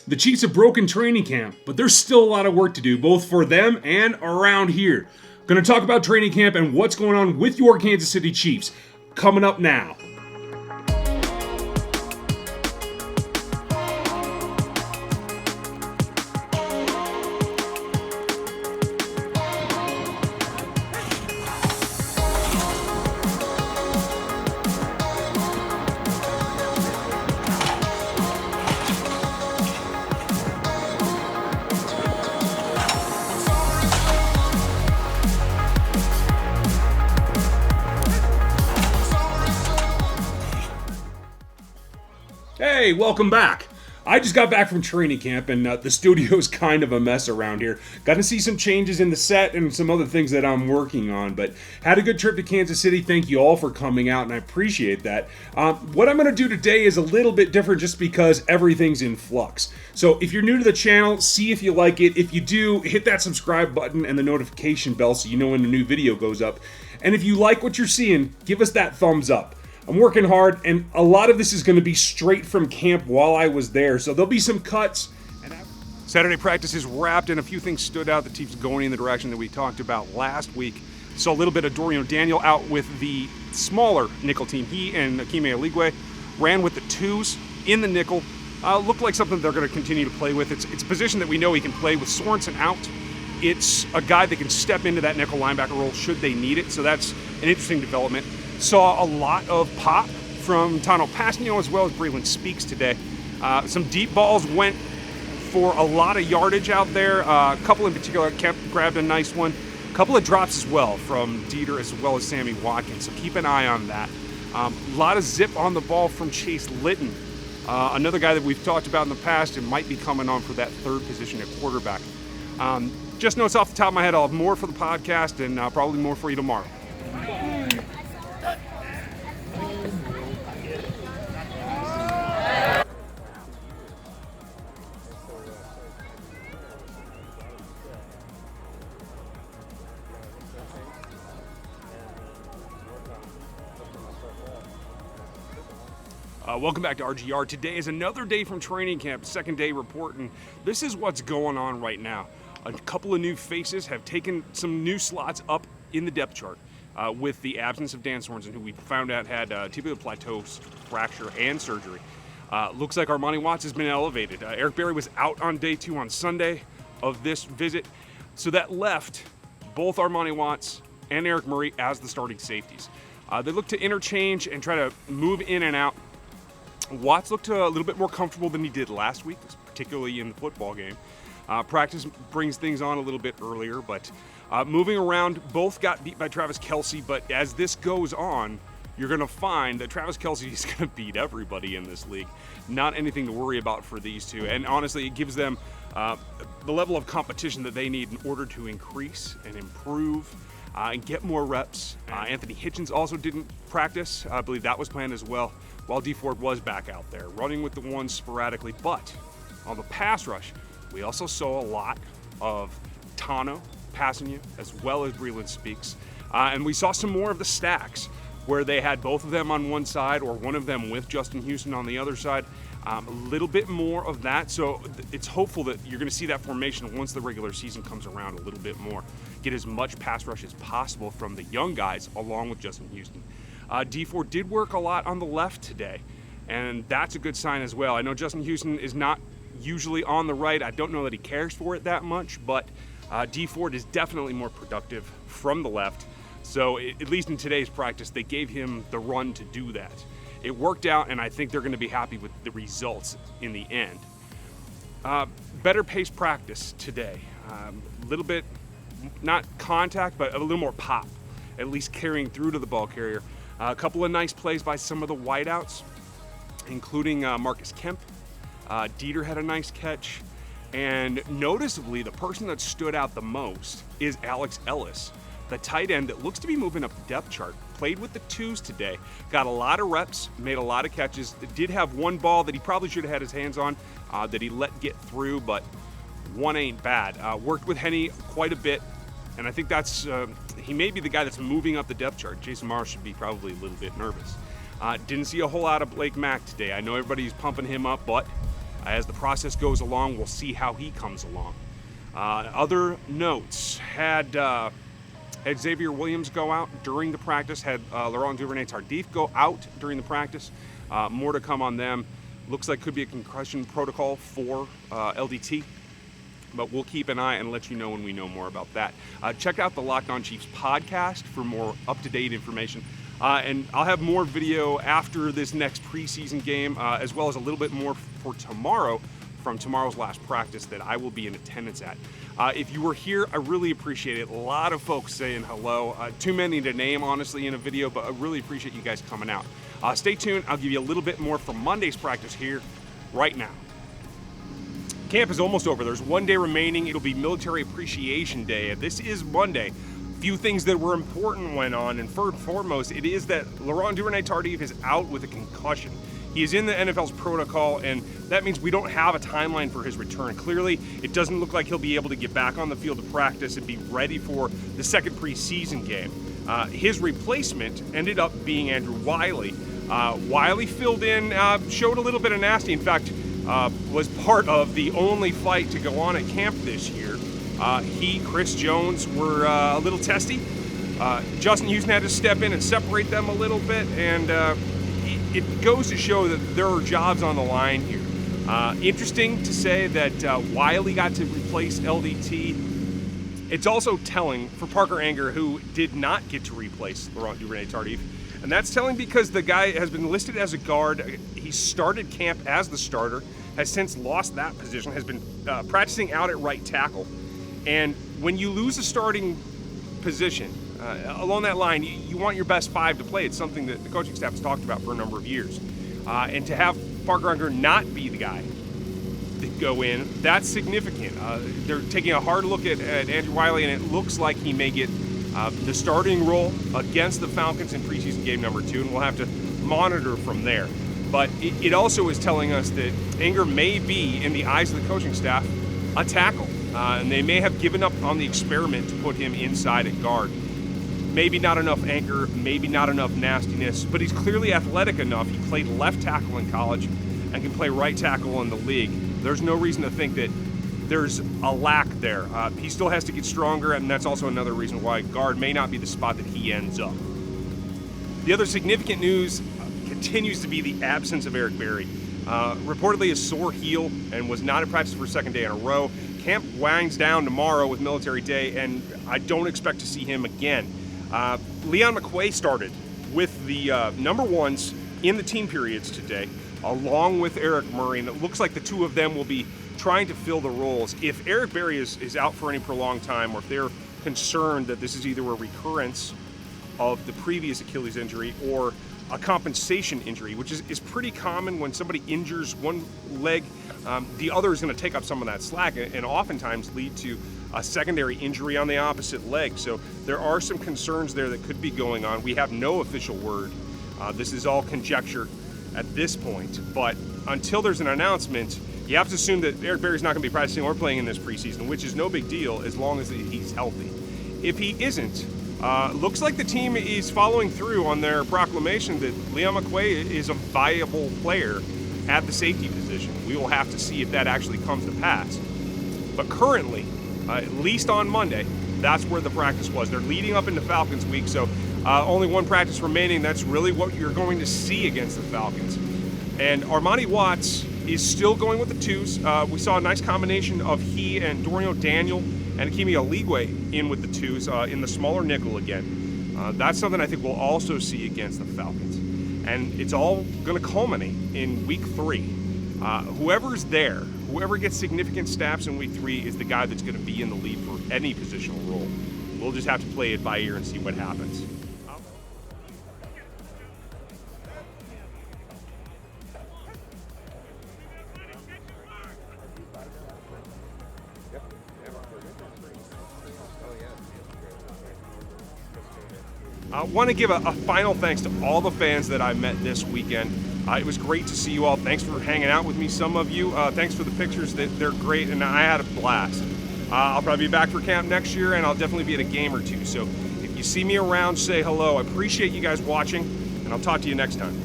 The Chiefs have broken training camp, but there's still a lot of work to do, both for them and around here. Going to talk about training camp and what's going on with your Kansas City Chiefs. Coming up now. Hey, welcome back. I just got back from training camp and the studio is kind of a mess around here. Got to see some changes in the set and some other things that I'm working on, but had a good trip to Kansas City. Thank you all for coming out and I appreciate that. What I'm going to do today is a little bit different just because everything's in flux. So if you're new to the channel, see if you like it. If you do, hit that subscribe button and the notification bell so you know when a new video goes up. And if you like what you're seeing, give us that thumbs up. I'm working hard, and a lot of this is going to be straight from camp while I was there, so there'll be some cuts. Saturday practice is wrapped, and a few things stood out. The team's going in the direction that we talked about last week. Saw a little bit of Dorian O'Daniel out with the smaller nickel team. He and Ukeme Eligwe ran with the twos in the nickel. Looked like something they're going to continue to play with. It's a position that we know he can play with Sorensen out. It's a guy that can step into that nickel linebacker role should they need it, so that's an interesting development. Saw a lot of pop from Tano Pasnio as well as Breland Speaks today. Some deep balls went for a lot of yardage out there. A couple in particular, Kemp grabbed a nice one. A couple of drops as well from Dieter as well as Sammy Watkins, so keep an eye on that. A lot of zip on the ball from Chase Litton, another guy that we've talked about in the past and might be coming on for that third position at quarterback. Just notes off the top of my head, I'll have more for the podcast and probably more for you tomorrow. Welcome back to RGR. Today is another day from training camp, second day reporting. This is what's going on right now. A couple of new faces have taken some new slots up in the depth chart with the absence of Dan Sorensen, who we found out had tibial plateau fracture and surgery. Looks like Armani Watts has been elevated. Eric Berry was out on day 2 on Sunday of this visit, so that left both Armani Watts and Eric Murray as the starting safeties. They look to interchange and try to move in and out. Watts looked a little bit more comfortable than he did last week, particularly in the football game. Practice brings things on a little bit earlier, but moving around, both got beat by Travis Kelce, but as this goes on, you're going to find that Travis Kelce is going to beat everybody in this league. Not anything to worry about for these two, and honestly, it gives them the level of competition that they need in order to increase and improve and get more reps. Anthony Hitchens also didn't practice. I believe that was planned as well, while D Ford was back out there, running with the ones sporadically. But on the pass rush, we also saw a lot of Tano passing you, as well as Breland Speaks. And we saw some more of the stacks, where they had both of them on one side or one of them with Justin Houston on the other side. A little bit more of that, so it's hopeful that you're going to see that formation once the regular season comes around a little bit more. Get as much pass rush as possible from the young guys along with Justin Houston. D4 did work a lot on the left today, and that's a good sign as well. I know Justin Houston is not usually on the right. I don't know that he cares for it that much, but D Ford is definitely more productive from the left. So at least in today's practice, they gave him the run to do that. It worked out, and I think they're going to be happy with the results in the end. Better pace practice today. A little bit, not contact, but a little more pop, at least carrying through to the ball carrier. A couple of nice plays by some of the wideouts, including Marcus Kemp. Dieter had a nice catch. And noticeably, the person that stood out the most is Alex Ellis, the tight end that looks to be moving up the depth chart. Played with the twos today, got a lot of reps, made a lot of catches. Did have one ball that he probably should have had his hands on that he let get through, but one ain't bad. Worked with Henny quite a bit, and I think that's he may be the guy that's moving up the depth chart. Jason Morris should be probably a little bit nervous. Didn't see a whole lot of Blake Mack today. I know everybody's pumping him up, but As the process goes along, we'll see how he comes along. Other notes, had Xavier Williams go out during the practice, had Laurent Duvernay-Tardif go out during the practice. More to come on them. Looks like could be a concussion protocol for LDT, but we'll keep an eye and let you know when we know more about that. Check out the Locked On Chiefs podcast for more up-to-date information. And I'll have more video after this next preseason game, as well as a little bit more for tomorrow from tomorrow's last practice that I will be in attendance at. If you were here, I really appreciate it. A lot of folks saying hello. Too many to name, honestly, in a video, but I really appreciate you guys coming out. Stay tuned. I'll give you a little bit more from Monday's practice here right now. Camp is almost over. There's 1 day remaining. It'll be Military Appreciation Day. This is Monday. Few things that were important went on, and first and foremost, it is that Laurent Duvernay-Tardif is out with a concussion. He is in the NFL's protocol, and that means we don't have a timeline for his return. Clearly, it doesn't look like he'll be able to get back on the field of practice and be ready for the second preseason game. His replacement ended up being Andrew Wylie. Wylie filled in, showed a little bit of nasty. In fact, was part of the only fight to go on at camp this year. Chris Jones were a little testy. Justin Houston had to step in and separate them a little bit, and it goes to show that there are jobs on the line here. Interesting to say that Wylie got to replace LDT. It's also telling for Parker Enger, who did not get to replace Laurent Duvernay-Tardif. And that's telling because the guy has been listed as a guard. He started camp as the starter, has since lost that position, has been practicing out at right tackle. And when you lose a starting position, along that line, you want your best five to play. It's something that the coaching staff has talked about for a number of years. And to have Parker Enger not be the guy to go in, that's significant. They're taking a hard look at Andrew Wylie, and it looks like he may get the starting role against the Falcons in preseason game number 2, and we'll have to monitor from there. But it also is telling us that Enger may be, in the eyes of the coaching staff, a tackle. And they may have given up on the experiment to put him inside at guard. Maybe not enough anchor, maybe not enough nastiness, but he's clearly athletic enough. He played left tackle in college and can play right tackle in the league. There's no reason to think that there's a lack there. He still has to get stronger, and that's also another reason why guard may not be the spot that he ends up. The other significant news continues to be the absence of Eric Berry. Reportedly a sore heel and was not at practice for a second day in a row. Camp winds down tomorrow with Military Day, and I don't expect to see him again. Leon McQuay started with the number ones in the team periods today, along with Eric Murray, and it looks like the two of them will be trying to fill the roles. If Eric Berry is out for any prolonged time, or if they're concerned that this is either a recurrence of the previous Achilles injury or a compensation injury, which is pretty common when somebody injures one leg, the other is going to take up some of that slack and oftentimes lead to a secondary injury on the opposite leg. So there are some concerns there that could be going on. We have no official word. This is all conjecture at this point, but until there's an announcement, you have to assume that Eric Berry's not going to be practicing or playing in this preseason, which is no big deal as long as he's healthy. If he isn't, looks like the team is following through on their proclamation that Leon McQuay is a viable player at the safety position. We will have to see if that actually comes to pass. But currently, at least on Monday, that's where the practice was. They're leading up into Falcons week, so only one practice remaining. That's really what you're going to see against the Falcons. And Armani Watts is still going with the twos. We saw a nice combination of he and Dorian O'Daniel and Ukeme Eligwe in with the twos in the smaller nickel again. That's something I think we'll also see against the Falcons. And it's all going to culminate in week 3. Whoever's there, whoever gets significant snaps in week 3 is the guy that's going to be in the lead for any positional role. We'll just have to play it by ear and see what happens. I want to give a final thanks to all the fans that I met this weekend. It was great to see you all. Thanks for hanging out with me, some of you. Thanks for the pictures. They're great, and I had a blast. I'll probably be back for camp next year, and I'll definitely be at a game or two. So if you see me around, say hello. I appreciate you guys watching, and I'll talk to you next time.